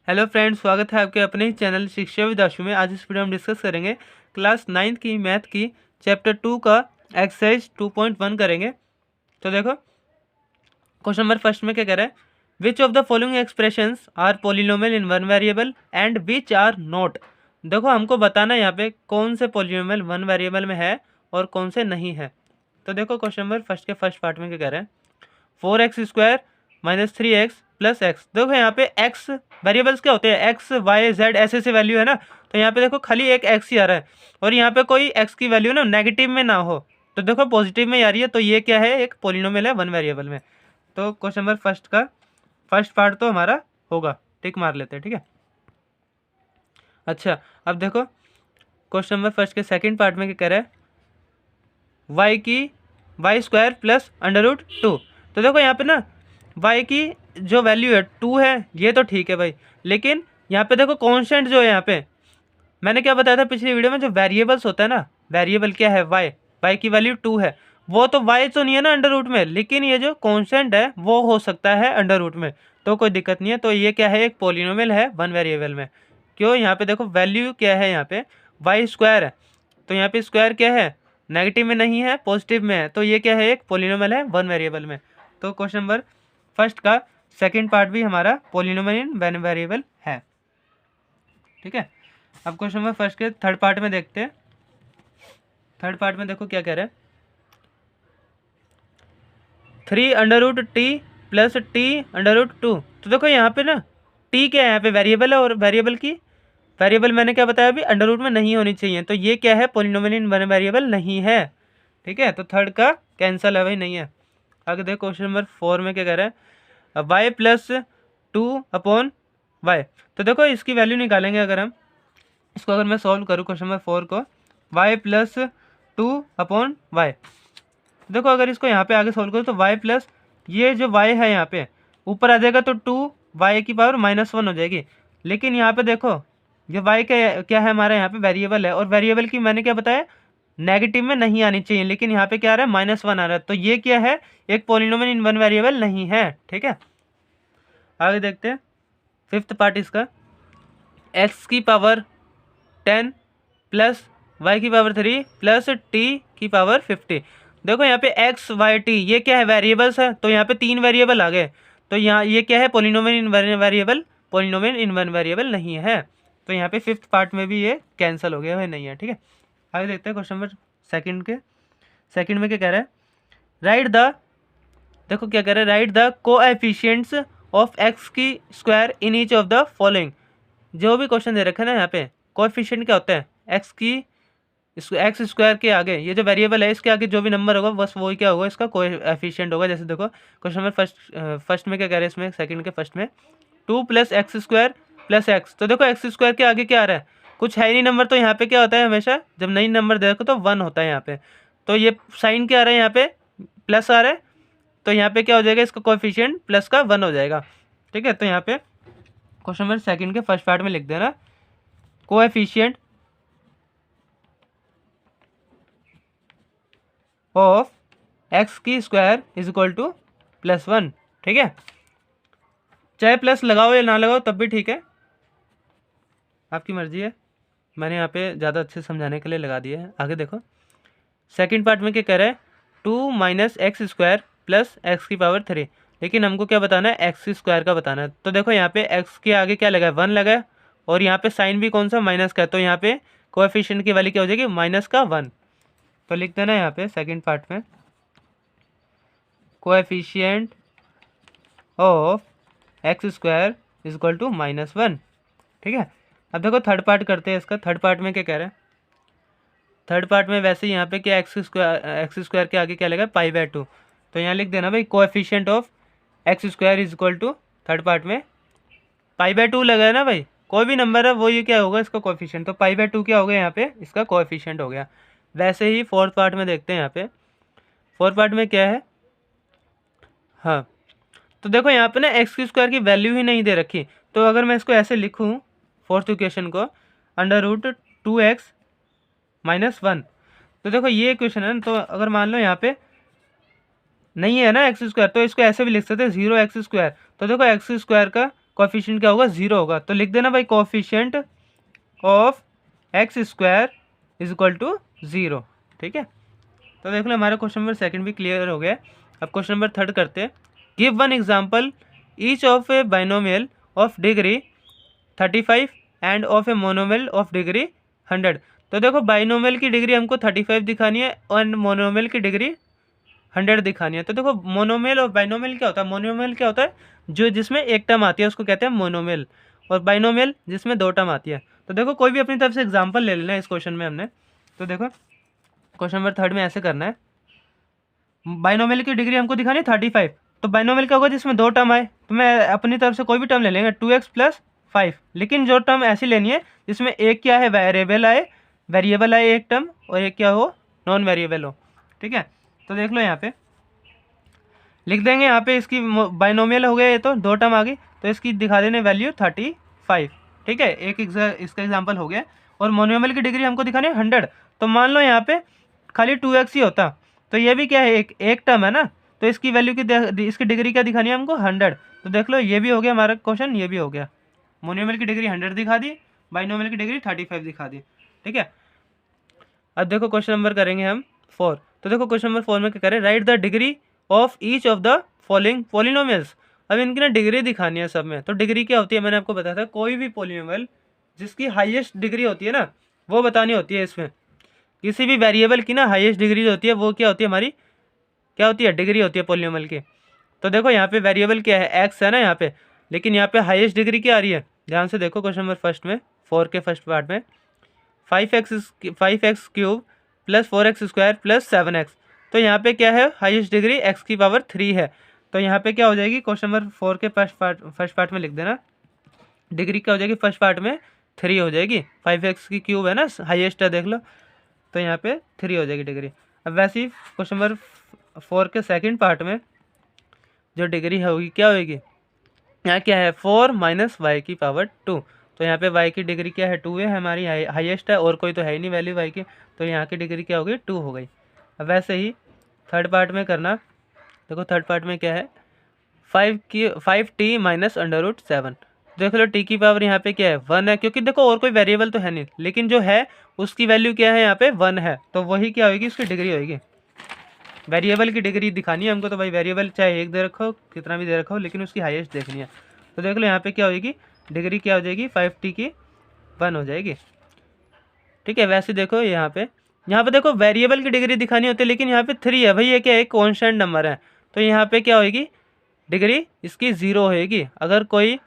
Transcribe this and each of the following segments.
Hello friends, स्वागत है आपके अपने ही चैनल शिक्षा विद आशु में। आज इस वीडियो में हम डिस्कस करेंगे क्लास 9 की मैथ की चैप्टर 2 का एक्सरसाइज 2.1 करेंगे। तो देखो क्वेश्चन नंबर फर्स्ट में क्या कह रहा है, which of the following expressions are polynomial in one variable and which are not. देखो हमको बताना है यहाँ पे कौन से पोलिनोमियल वन वेरिएबल में है और कौन से नहीं है। तो देखो क्वेश्चन नंबर फर्स्ट के फर्स्ट पार्ट में क्या कह रहे हैं, 4x² - 3x + x। देखो यहाँ पे x वेरिएबल्स क्या होते हैं, x y z ऐसे ऐसे वैल्यू है ना। तो यहाँ पे देखो खाली एक x ही आ रहा है और यहाँ पे कोई x की वैल्यू ना नेगेटिव में ना हो, तो देखो पॉजिटिव में आ रही है। तो ये क्या है, एक पोलिनोमियल है वन वेरिएबल में। तो क्वेश्चन नंबर फर्स्ट का फर्स्ट पार्ट तो हमारा होगा, टिक मार लेते हैं, ठीक है। अच्छा, अब देखो क्वेश्चन नंबर फर्स्ट के सेकंड पार्ट में क्या कह रहा है, y² + √2। तो देखो यहाँ पे ना y की जो वैल्यू है 2 है, ये तो ठीक है भाई, लेकिन यहाँ पे देखो कांस्टेंट जो है, यहाँ पे मैंने क्या बताया था पिछली वीडियो में, जो वेरिएबल्स होता है ना, वेरिएबल क्या है y की वैल्यू 2 है, वो तो y तो नहीं है ना अंडर रूट में, लेकिन ये जो कांस्टेंट है वो हो सकता है अंडर रूट में, तो कोई दिक्कत नहीं है। तो ये क्या है, एक पोलिनोमियल है वन वेरिएबल में। क्यों, यहाँ पे देखो वैल्यू क्या है, यहाँ पे y² है, तो यहाँ पे स्क्वायर क्या है, नेगेटिव में नहीं है, पॉजिटिव में है, तो ये क्या है, एक पोलिनोमियल है वन वेरिएबल में। तो क्वेश्चन नंबर फर्स्ट का सेकंड पार्ट भी हमारा पोलिनोमियल इन वन वेरिएबल है, ठीक है। अब क्वेश्चन नंबर फर्स्ट के थर्ड पार्ट में देखते हैं। थर्ड पार्ट में देखो क्या कह रहा है, 3√t + t√2। तो देखो यहाँ पे ना t क्या है, यहाँ पे वेरिएबल है, और वेरिएबल मैंने क्या बताया अभी, अंडर रूट में नहीं होनी चाहिए। तो ये क्या है, पोलिनोमियल इन वन वेरिएबल नहीं है, ठीक है। तो थर्ड का कैंसल है भाई, नहीं है। आगे देखो क्वेश्चन नंबर 4 में क्या कह रहा है, y + 2/y। तो देखो इसकी वैल्यू निकालेंगे, अगर हम इसको अगर मैं सॉल्व करूँ क्वेश्चन नंबर 4 को, y + 2/y। देखो अगर इसको यहाँ पे आगे सॉल्व करो तो y प्लस ये जो y है यहाँ पे ऊपर आ जाएगा, तो 2y⁻1 हो जाएगी। लेकिन यहाँ पे देखो ये y क्या है हमारा, यहाँ पे वेरिएबल है, और वेरिएबल की मैंने क्या बताया, नेगेटिव में नहीं आनी चाहिए, लेकिन यहाँ पे क्या आ रहा है, -1 आ रहा है। तो ये क्या है, एक पोलिनोमियल इन वन वेरिएबल नहीं है, ठीक है। आगे देखते हैं फिफ्थ पार्ट इसका, x⁻10 + y⁻3 + t⁻50। देखो यहाँ पे x y t ये क्या है, वेरिएबल्स है, तो यहाँ पे 3 वेरिएबल आ गए। तो यहाँ ये क्या है, polynomial in one variable, polynomial in one variable नहीं है। तो यहाँ पे फिफ्थ पार्ट में भी ये कैंसिल हो गया, भाई नहीं है, ठीक है। आगे देखते हैं क्वेश्चन नंबर सेकंड में क्या कह रहा है, राइट द, देखो क्या कह रहा है, right the coefficients of x² in each of the following. जो भी क्वेश्चन दे रखा है ना, यहाँ पे कोएफिशिएंट क्या होता है, x² के आगे ये जो वेरिएबल है इसके आगे जो भी नंबर होगा बस वही क्या होगा, इसका कोएफिशिएंट होगा। जैसे देखो क्वेश्चन नंबर फर्स्ट में क्या कह रहे हैं, इसमें सेकंड के फर्स्ट में 2 + x² + x। तो देखो x² के आगे क्या आ रहा है, कुछ है ही नहीं नंबर। तो यहाँ पे क्या होता है, हमेशा जब नई नंबर देखो तो 1 होता है यहाँ पे। तो ये साइन क्या आ रहा है, यहाँ पे प्लस आ रहा है, तो यहाँ पे क्या हो जाएगा, इसका कोएफिशिएंट प्लस का 1 हो जाएगा, ठीक है। तो यहाँ पे क्वेश्चन नंबर सेकंड के फर्स्ट पार्ट में लिख देना, कोएफिशिएंट ऑफ x² = +1, ठीक है। चाहे प्लस लगाओ या ना लगाओ तब भी ठीक है, आपकी मर्जी है। मैंने यहाँ पे ज़्यादा अच्छे समझाने के लिए लगा दिया है। आगे देखो सेकंड पार्ट में क्या कह रहा है, 2 - x² + x⁻3। लेकिन हमको क्या बताना है, x² का बताना है। तो देखो यहाँ पे x के आगे क्या लगा है, 1 लगा है, और यहाँ पे साइन भी कौन सा, माइनस का है। तो यहाँ पे कोएफिशिएंट की वैल्यू क्या हो जाएगी, -1। तो लिख देना यहाँ पे सेकंड पार्ट में, कोएफिशिएंट ऑफ x² = -1, ठीक है। अब देखो थर्ड पार्ट करते हैं इसका। थर्ड पार्ट में क्या कह रहा है, थर्ड पार्ट में वैसे यहाँ पे क्या x² के आगे क्या लगा, π/2। तो यहाँ लिख देना भाई, coefficient of x² = third part में π/2 लगा है ना भाई, कोई भी नंबर है वो ये क्या होगा, इसका कोएफिशिएंट। तो π/2 क्या हो गया, यहाँ पे इसका कोएफिशिएंट हो गया। वैसे ही फोर्थ पार्ट में देखते हैं, यहाँ पे फोर्थ पार्ट में क्या है, हाँ तो देखो यहाँ पे ना x² की वैल्यू ही नहीं दे रखी। तो अगर मैं इसको ऐसे लिखूँ, फोर्थ इक्वेशन को, √2x - 1। तो देखो ये इक्वेशन है ना, तो अगर मान लो यहाँ पे नहीं है ना x², तो इसको ऐसे भी लिख सकते हैं 0x²। तो देखो x² का कोफिशिएंट क्या होगा, 0 होगा। तो लिख देना भाई coefficient of x square is equal to 0। ठीक है, तो देख लो हमारा क्वेश्चन नंबर सेकंड भी क्लियर हो गया। अब क्वेश्चन नंबर थर्ड करते हैं। Give one example each of a binomial of degree 35 and of a monomial of degree 100। तो देखो बाइनोमियल की डिग्री हमको 35 दिखानी है और मोनोमियल की डिग्री 100 दिखानी है। तो देखो मोनोमियल और बाइनोमियल क्या होता है, मोनोमियल क्या होता है जो जिसमें एक टर्म आती है उसको कहते हैं मोनोमियल, और बाइनोमियल जिसमें दो टर्म आती है। तो देखो कोई भी अपनी तरफ से एग्जाम्पल ले लेना है इस क्वेश्चन में हमने। तो देखो क्वेश्चन नंबर थर्ड में ऐसे करना है, बाइनोमियल की डिग्री हमको दिखानी है 35। तो बाइनोमियल क्या होगा जिसमें दो टर्म आए, तो मैं अपनी तरफ से कोई भी टर्म ले लेंगे 2x + 5, लेकिन जो टर्म ऐसी लेनी है जिसमें एक क्या है वेरिएबल आए एक टर्म, और एक क्या हो नॉन वेरिएबल हो। ठीक है, तो देख लो यहाँ पे लिख देंगे, यहाँ पे इसकी बाइनोमियल हो गया, ये तो दो टर्म आ गई, तो इसकी दिखा देने वैल्यू 35। ठीक है, इसका एग्जाम्पल हो गया। और मोनोमियल की डिग्री हमको दिखानी है 100। तो मान लो यहाँ पे खाली 2x ही होता, तो ये भी क्या है एक टर्म है ना, तो इसकी वैल्यू की इसकी डिग्री क्या दिखानी है हमको 100। तो देख लो ये भी हो गया हमारा क्वेश्चन, ये भी हो गया। मोनोमियल की डिग्री 100 दिखा दी, बाइनोमियल की डिग्री 35 दिखा दी। ठीक है, अब देखो क्वेश्चन नंबर करेंगे हम 4। तो देखो क्वेश्चन नंबर 4 में क्या करें, right the degree of each of the following polynomials. अब इनकी ना डिग्री दिखानी है सब में। तो डिग्री क्या होती है, मैंने आपको बताया था, कोई भी पॉलिनोमियल जिसकी हाईएस्ट डिग्री होती है ना वो बतानी होती है। इसमें किसी भी वेरिएबल की ना हाईएस्ट डिग्री जो होती है वो क्या होती है, हमारी क्या होती है, डिग्री होती है पॉलिनोमियल की। तो देखो यहाँ पे वेरिएबल क्या है, एक्स है ना यहाँ पे, लेकिन यहाँ पे हाईएस्ट डिग्री क्या आ रही है, ध्यान से देखो क्वेश्चन नंबर फर्स्ट में 4 के फर्स्ट पार्ट में 5x क्यूब + 4x² + 7x। तो यहाँ पे क्या है, हाईएस्ट डिग्री x⁻³ है। तो यहाँ पे क्या हो जाएगी, क्वेश्चन नंबर 4 के फर्स्ट पार्ट में लिख देना, डिग्री क्या हो जाएगी फर्स्ट पार्ट में 3 हो जाएगी। 5x³ है ना हाईएस्ट है, देख लो, तो यहाँ पे 3 हो जाएगी डिग्री। अब वैसे ही क्वेश्चन नंबर 4 के सेकंड पार्ट में जो डिग्री होगी क्या होगी, यहाँ क्या है 4 - y⁻²। तो यहाँ पे y की डिग्री क्या है 2 है, हमारी हाईएस्ट है, और कोई तो है ही नहीं वैल्यू y की, तो यहाँ की डिग्री क्या होगी 2 हो गई। अब वैसे ही थर्ड पार्ट में करना, देखो थर्ड पार्ट में क्या है 5t - √7। देख लो t की पावर यहाँ पे क्या है 1 है, क्योंकि देखो और कोई वेरिएबल तो है नहीं, लेकिन जो है उसकी वैल्यू क्या है यहाँ पे 1 है, तो वही क्या होगी उसकी डिग्री होगी। वेरिएबल की डिग्री दिखानी है हमको, तो भाई वेरिएबल चाहे एक दे रखो कितना भी दे रखो, लेकिन उसकी हाईएस्ट देखनी है। तो देख लो यहाँ पे क्या होगी, डिग्री क्या हो जाएगी 5t की 1 हो जाएगी। ठीक है, वैसे देखो यहाँ पे देखो वेरिएबल की डिग्री दिखानी होती है, लेकिन यहाँ पे 3 है भाई, ये क्या है कॉन्स्टेंट नंबर है, तो यहाँ पे क्या होगी डिग्री इसकी 0 होएगी। अगर कोई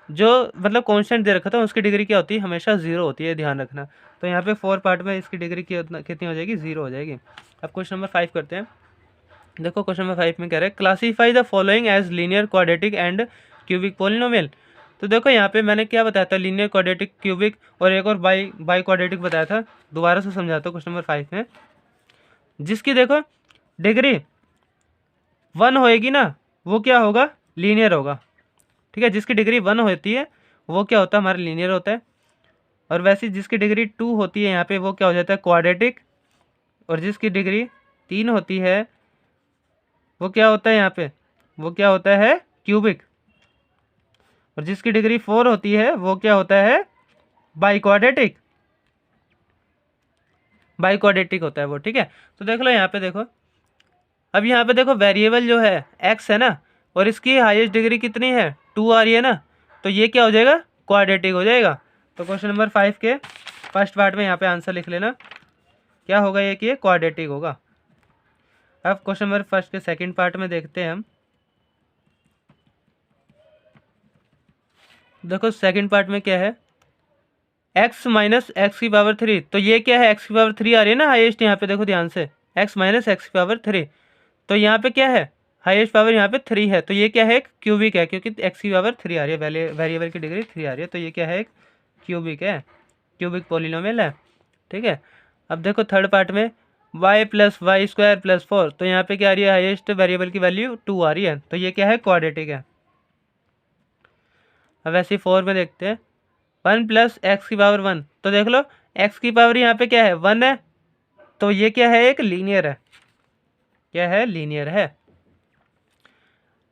जो मतलब कांस्टेंट दे रखा था उसकी डिग्री क्या होती है, हमेशा 0 होती है, ध्यान रखना। तो यहाँ पे 4 पार्ट में इसकी डिग्री कितनी हो जाएगी 0 हो जाएगी। अब क्वेश्चन नंबर 5 करते हैं। देखो क्वेश्चन नंबर 5 में कह रहे हैं classify the following as linear quadratic and cubic polynomial. तो देखो यहाँ पे मैंने क्या बताया था, लीनियर क्वाड्रेटिक क्यूबिक और एक और बाई क्वाड्रेटिक बताया था। दोबारा से समझाता हूँ क्वेश्चन नंबर 5 में, जिसकी देखो डिग्री 1 होएगी ना वो क्या होगा लीनियर होगा। ठीक है, जिसकी डिग्री 1 होती है वो क्या होता है हमारा लीनियर होता है, और वैसे जिसकी डिग्री 2 होती है यहाँ पे वो क्या हो जाता है क्वाड्रेटिक, और जिसकी डिग्री 3 होती है वो क्या होता है यहाँ पे, वो क्या होता है क्यूबिक, और जिसकी डिग्री 4 होती है वो क्या होता है बाई क्वाड्रेटिक होता है वो। ठीक है, तो देख लो यहाँ पे देखो, अब यहाँ पे देखो वेरिएबल जो है एक्स है ना, और इसकी हाईएस्ट डिग्री कितनी है 2 आ रही है ना, तो ये क्या हो जाएगा क्वाड्रेटिक हो जाएगा। तो क्वेश्चन नंबर 5 के फर्स्ट पार्ट में यहाँ पे आंसर लिख लेना, क्या होगा ये कि ये क्वाड्रेटिक होगा। अब क्वेश्चन नंबर फर्स्ट के सेकंड पार्ट में देखते हैं हम। देखो सेकंड पार्ट में क्या है x - x⁻³। तो ये क्या है x⁻³ आ रही है ना हाईएस्ट, यहाँ पे देखो ध्यान से x - x⁻³। तो यहाँ पे क्या है हाईएस्ट पावर यहाँ पे 3 है, तो ये क्या है क्यूबिक है, क्योंकि x⁻³ आ रही है, वेरिएबल की डिग्री 3 आ रही है, तो ये क्या है क्यूबिक है, क्यूबिक पॉलिनोमियल है। ठीक है, अब देखो थर्ड पार्ट में y + y² + 4। तो यहाँ पे क्या आ रही है हाईएस्ट वेरिएबल की वैल्यू 2 आ रही है, तो ये क्या है क्वाड्रेटिक है। अब ऐसे 4 में देखते हैं 1 + x⁻1। तो देख लो x की पावर यहाँ पे क्या है 1 है, तो ये क्या है एक लीनियर है, क्या है लीनियर है।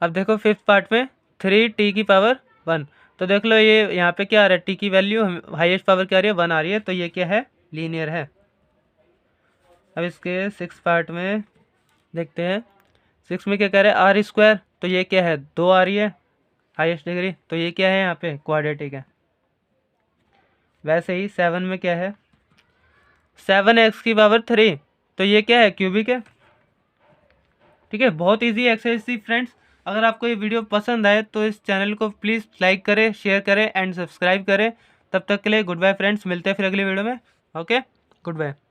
अब देखो फिफ्थ पार्ट में 3t की पावर 1। तो देख लो ये यहाँ पे क्या आ रहा है, टी की वैल्यू हाईएस्ट पावर क्या आ रही है, 1 आ रही है, तो ये क्या है, लीनियर है। अब इसके 6 पार्ट में देखते हैं। 6 में क्या कह रहे हैं, आर स्क्वायर, तो ये क्या है, 2 आ रही है हाईएस्ट डिग्री, तो ये क्या है यहाँ पे क्वाड्रेटिक है। वैसे ही 7 में क्या है, 7x की पावर 3, तो ये क्या है, क्यूबिक है। ठीक है, बहुत इजी एक्सरसाइज थी फ्रेंड्स। अगर आपको ये वीडियो पसंद आए तो इस चैनल को प्लीज़ लाइक करें, शेयर करें एंड सब्सक्राइब करें। तब तक के लिए गुड बाय फ्रेंड्स, मिलते हैं फिर अगली वीडियो में। Okay, good bye.